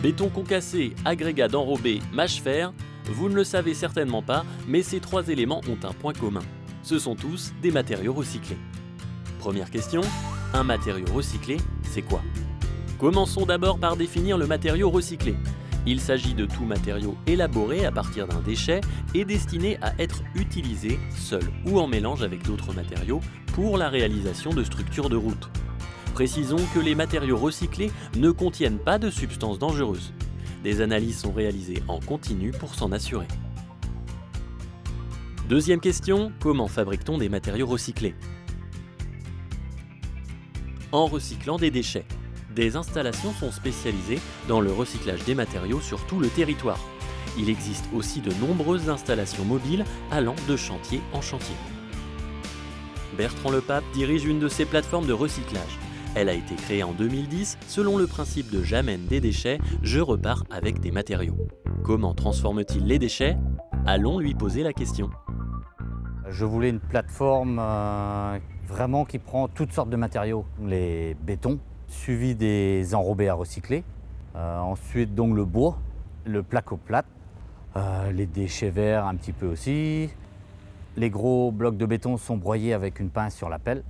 Béton concassé, agrégat d'enrobé, mâche-fer, vous ne le savez certainement pas, mais ces trois éléments ont un point commun. Ce sont tous des matériaux recyclés. Première question, un matériau recyclé, c'est quoi? Commençons d'abord par définir le matériau recyclé. Il s'agit de tout matériau élaboré à partir d'un déchet et destiné à être utilisé seul ou en mélange avec d'autres matériaux pour la réalisation de structures de route. Précisons que les matériaux recyclés ne contiennent pas de substances dangereuses. Des analyses sont réalisées en continu pour s'en assurer. Deuxième question, comment fabrique-t-on des matériaux recyclés? En recyclant des déchets. Des installations sont spécialisées dans le recyclage des matériaux sur tout le territoire. Il existe aussi de nombreuses installations mobiles allant de chantier en chantier. Bertrand Lepape dirige une de ces plateformes de recyclage. Elle a été créée en 2010 selon le principe de j'amène des déchets, je repars avec des matériaux. Comment transforme-t-il les déchets? Allons lui poser la question. Je voulais une plateforme vraiment qui prend toutes sortes de matériaux. Les bétons, suivi des enrobés à recycler. Ensuite donc le bois, le placo-plate, les déchets verts un petit peu aussi. Les gros blocs de béton sont broyés avec une pince sur la pelle.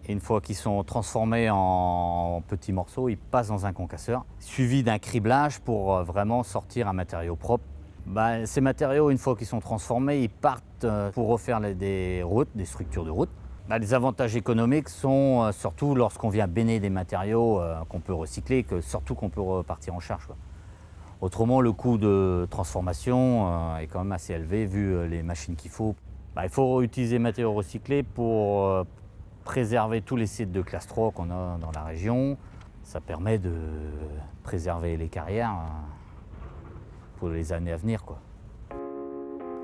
Et une fois qu'ils sont transformés en petits morceaux, ils passent dans un concasseur, suivi d'un criblage pour vraiment sortir un matériau propre. Ces matériaux, une fois qu'ils sont transformés, ils partent pour refaire des routes, des structures de route. Les avantages économiques sont surtout lorsqu'on vient bénir des matériaux qu'on peut recycler, surtout qu'on peut repartir en charge. Autrement, le coût de transformation est quand même assez élevé vu les machines qu'il faut. Il faut utiliser des matériaux recyclés pour préserver tous les sites de classe 3 qu'on a dans la région. Ça permet de préserver les carrières pour les années à venir.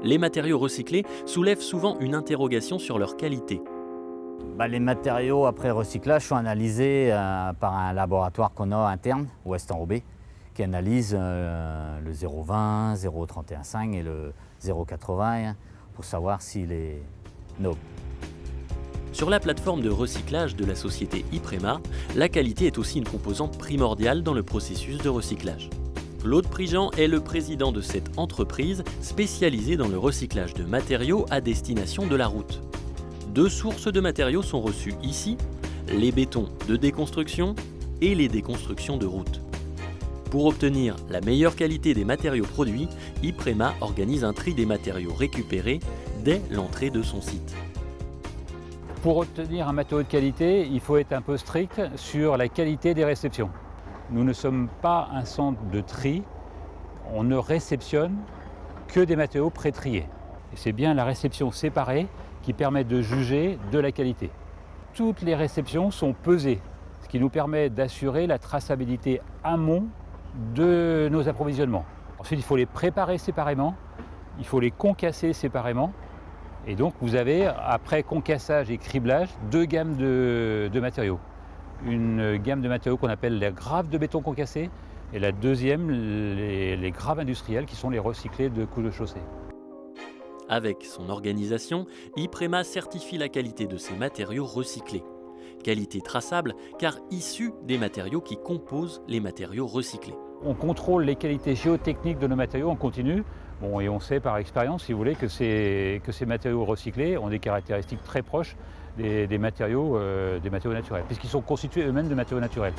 Les matériaux recyclés soulèvent souvent une interrogation sur leur qualité. Les matériaux après recyclage sont analysés par un laboratoire qu'on a interne, Ouest Enrobé, qui analyse le 0,20, 0,315 et le 0,80 pour savoir s'il est noble. Sur la plateforme de recyclage de la société Iprema, la qualité est aussi une composante primordiale dans le processus de recyclage. Claude Prigent est le président de cette entreprise spécialisée dans le recyclage de matériaux à destination de la route. Deux sources de matériaux sont reçues ici, les bétons de déconstruction et les déconstructions de route. Pour obtenir la meilleure qualité des matériaux produits, Iprema organise un tri des matériaux récupérés dès l'entrée de son site. Pour obtenir un matériau de qualité, il faut être un peu strict sur la qualité des réceptions. Nous ne sommes pas un centre de tri, on ne réceptionne que des matériaux pré-triés. Et c'est bien la réception séparée qui permet de juger de la qualité. Toutes les réceptions sont pesées, ce qui nous permet d'assurer la traçabilité amont de nos approvisionnements. Ensuite, il faut les préparer séparément, il faut les concasser séparément. Et donc vous avez, après concassage et criblage, deux gammes de matériaux. Une gamme de matériaux qu'on appelle les graves de béton concassé et la deuxième, les graves industriels qui sont les recyclés de couches de chaussée. Avec son organisation, Iprema certifie la qualité de ces matériaux recyclés. Qualité traçable car issue des matériaux qui composent les matériaux recyclés. On contrôle les qualités géotechniques de nos matériaux en continu. Et on sait par expérience, si vous voulez, que ces matériaux recyclés ont des caractéristiques très proches des matériaux naturels, puisqu'ils sont constitués eux-mêmes de matériaux naturels.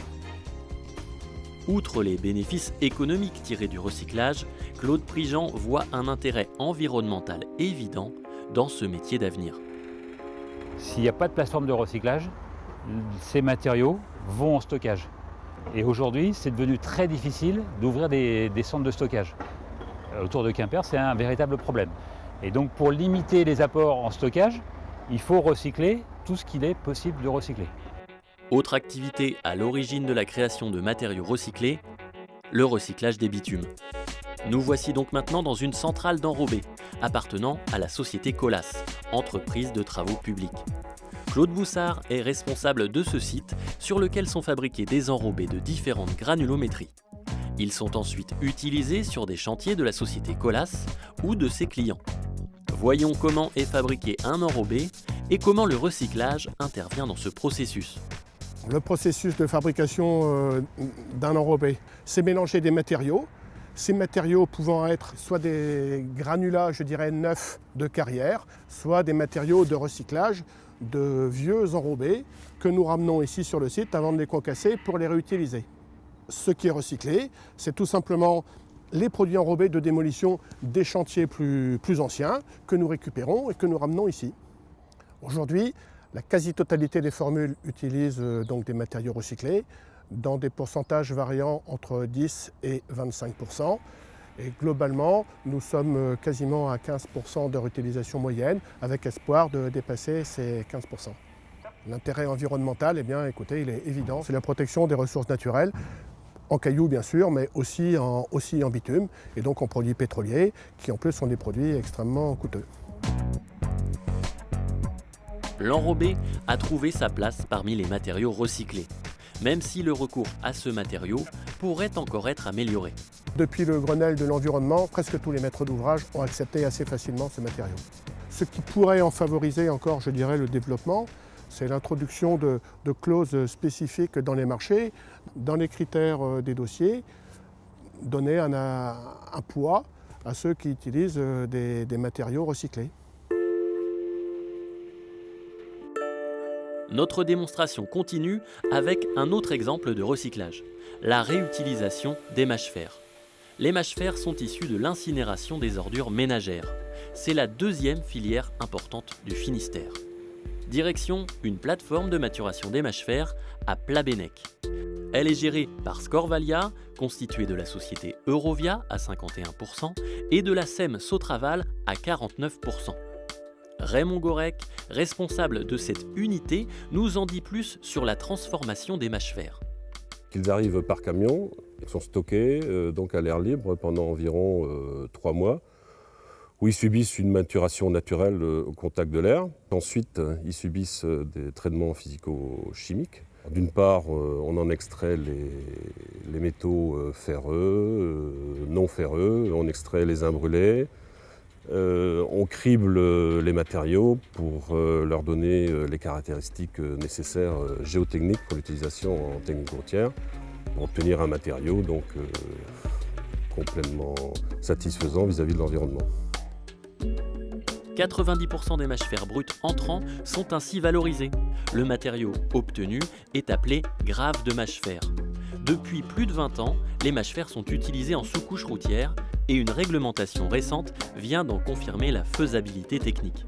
Outre les bénéfices économiques tirés du recyclage, Claude Prigent voit un intérêt environnemental évident dans ce métier d'avenir. S'il n'y a pas de plateforme de recyclage, ces matériaux vont en stockage. Et aujourd'hui, c'est devenu très difficile d'ouvrir des centres de stockage. Autour de Quimper, c'est un véritable problème. Et donc pour limiter les apports en stockage, il faut recycler tout ce qu'il est possible de recycler. Autre activité à l'origine de la création de matériaux recyclés, le recyclage des bitumes. Nous voici donc maintenant dans une centrale d'enrobés, appartenant à la société Colas, entreprise de travaux publics. Claude Boussard est responsable de ce site sur lequel sont fabriqués des enrobés de différentes granulométries. Ils sont ensuite utilisés sur des chantiers de la société Colas ou de ses clients. Voyons comment est fabriqué un enrobé et comment le recyclage intervient dans ce processus. Le processus de fabrication d'un enrobé, c'est mélanger des matériaux. Ces matériaux pouvant être soit des granulats, je dirais, neufs de carrière, soit des matériaux de recyclage de vieux enrobés que nous ramenons ici sur le site avant de les concasser pour les réutiliser. Ce qui est recyclé, c'est tout simplement les produits enrobés de démolition des chantiers plus anciens que nous récupérons et que nous ramenons ici. Aujourd'hui, la quasi-totalité des formules utilisent donc des matériaux recyclés dans des pourcentages variant entre 10 et 25%. Et globalement, nous sommes quasiment à 15% de réutilisation moyenne, avec espoir de dépasser ces 15%. L'intérêt environnemental, eh bien, écoutez, il est évident, c'est la protection des ressources naturelles, en cailloux bien sûr, mais aussi en bitume, et donc en produits pétroliers, qui en plus sont des produits extrêmement coûteux. L'enrobé a trouvé sa place parmi les matériaux recyclés, même si le recours à ce matériau pourrait encore être amélioré. Depuis le Grenelle de l'environnement, presque tous les maîtres d'ouvrage ont accepté assez facilement ce matériau. Ce qui pourrait en favoriser encore, je dirais, le développement, c'est l'introduction de clauses spécifiques dans les marchés, dans les critères des dossiers, donner un poids à ceux qui utilisent des matériaux recyclés. Notre démonstration continue avec un autre exemple de recyclage, la réutilisation des mâches-fer. Les mâches-fer sont issus de l'incinération des ordures ménagères. C'est la deuxième filière importante du Finistère. Direction une plateforme de maturation des mâches-fer à Plabennec. Elle est gérée par Scorvalia, constituée de la société Eurovia à 51% et de la SEM Sotraval à 49%. Raymond Gorec, responsable de cette unité, nous en dit plus sur la transformation des mâches-fer. Ils arrivent par camion, ils sont stockés donc à l'air libre pendant environ 3 mois, où ils subissent une maturation naturelle au contact de l'air. Ensuite, ils subissent des traitements physico-chimiques. D'une part, on en extrait les métaux ferreux, non ferreux, on extrait les imbrûlés. On crible les matériaux pour leur donner les caractéristiques nécessaires géotechniques pour l'utilisation en technique routière, pour obtenir un matériau donc complètement satisfaisant vis-à-vis de l'environnement. 90% des mâches-fer bruts entrants sont ainsi valorisés. Le matériau obtenu est appelé grave de mâche-fer. Depuis plus de 20 ans, les mâches-fer sont utilisés en sous-couche routière et une réglementation récente vient d'en confirmer la faisabilité technique.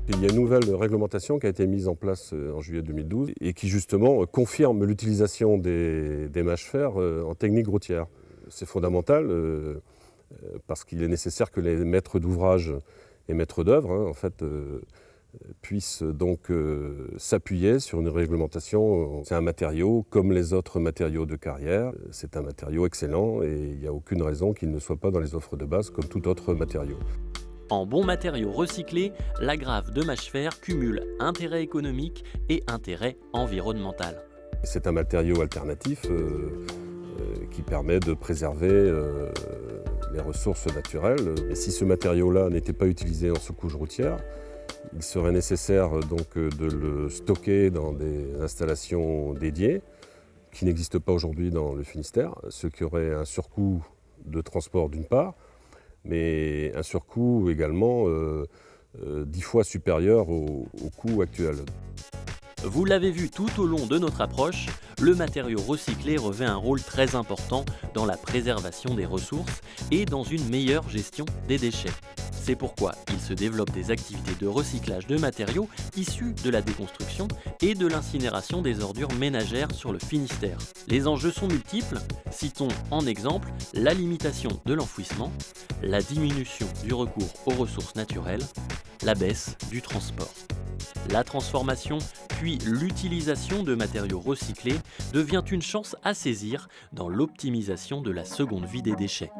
Il y a une nouvelle réglementation qui a été mise en place en juillet 2012 et qui justement confirme l'utilisation des mâches-fer en technique routière. C'est fondamental parce qu'il est nécessaire que les maîtres d'ouvrage et maîtres d'œuvre puissent donc s'appuyer sur une réglementation. C'est un matériau comme les autres matériaux de carrière. C'est un matériau excellent et il n'y a aucune raison qu'il ne soit pas dans les offres de base comme tout autre matériau. En bon matériau recyclé, la grave de mâche-fer cumule intérêt économique et intérêt environnemental. C'est un matériau alternatif qui permet de préserver les ressources naturelles. Et si ce matériau-là n'était pas utilisé en sous-couche routière, il serait nécessaire donc de le stocker dans des installations dédiées qui n'existent pas aujourd'hui dans le Finistère, ce qui aurait un surcoût de transport d'une part, mais un surcoût également 10 fois supérieur au coût actuel. Vous l'avez vu tout au long de notre approche, le matériau recyclé revêt un rôle très important dans la préservation des ressources et dans une meilleure gestion des déchets. C'est pourquoi il se développe des activités de recyclage de matériaux issus de la déconstruction et de l'incinération des ordures ménagères sur le Finistère. Les enjeux sont multiples, citons en exemple la limitation de l'enfouissement, la diminution du recours aux ressources naturelles, la baisse du transport. La transformation, puis l'utilisation de matériaux recyclés devient une chance à saisir dans l'optimisation de la seconde vie des déchets.